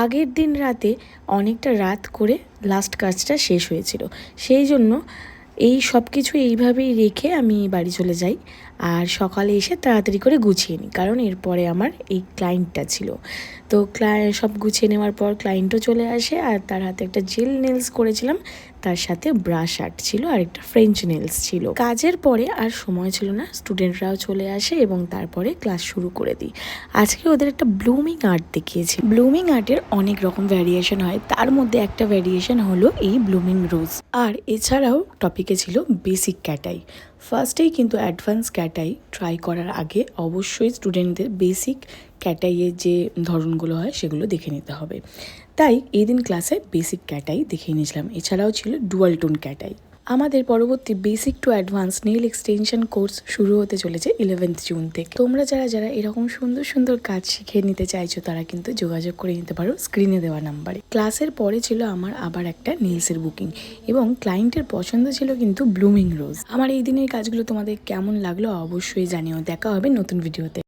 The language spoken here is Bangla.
আগের দিন রাতে অনেকটা রাত করে লাস্ট কাজটা শেষ হয়েছিল, সেই জন্য এই সব কিছু এইভাবেই রেখে আমি বাড়ি চলে যাই। আর সকালে এসে তাড়াতাড়ি করে গুছিয়ে নিই, কারণ এরপরে আমার এই ক্লায়েন্টটা ছিল। তো সব গুছিয়ে নেওয়ার পর ক্লায়েন্টও চলে আসে, আর তার হাতে একটা জেল নেলস করেছিলাম, তার সাথে ব্রাশ আর্ট ছিল আর একটা ফ্রেঞ্চ নেলস ছিল। কাজের পরে আর সময় ছিল না, স্টুডেন্টরাও চলে আসে এবং তারপরে ক্লাস শুরু করে দিই। আজকে ওদের একটা ব্লুমিং আর্ট দেখিয়েছি। ব্লুমিং আর্টের অনেক রকম ভ্যারিয়েশন হয়, তার মধ্যে একটা ভ্যারিয়েশন হলো এই ব্লুমিং রোজ। আর এছাড়াও টপিকে ছিল বেসিক ক্যাটাই। ফার্স্টেই কিন্তু অ্যাডভান্স ক্যাটাই ট্রাই করার আগে অবশ্যই স্টুডেন্টদের বেসিক ক্যাটাইয়ের যে ধরনগুলো হয় সেগুলো দেখে নিতে হবে। তাই এই দিন ক্লাসে বেসিক ক্যাটাই দেখিয়ে নিয়েছিলাম। এছাড়াও ছিল ডুয়াল টোন ক্যাটাই। আমাদের পরবর্তী basic to advance nail extension course শুরু হতে চলেছে 11th জুন থেকে। তোমরা যারা যারা এরকম সুন্দর সুন্দর কাজ শিখে নিতে চাইছো তারা কিন্তু যোগাযোগ করে নিতে পারো স্ক্রিনে দেওয়া নাম্বারে। ক্লাসের পরে ছিল আমার আবার একটা নেলসের বুকিং, এবং ক্লায়েন্টের পছন্দ ছিল কিন্তু ব্লুমিং রোজ। আমার এই দিনের কাজগুলো তোমাদের কেমন লাগলো অবশ্যই জানিও। দেখা হবে নতুন ভিডিওতে।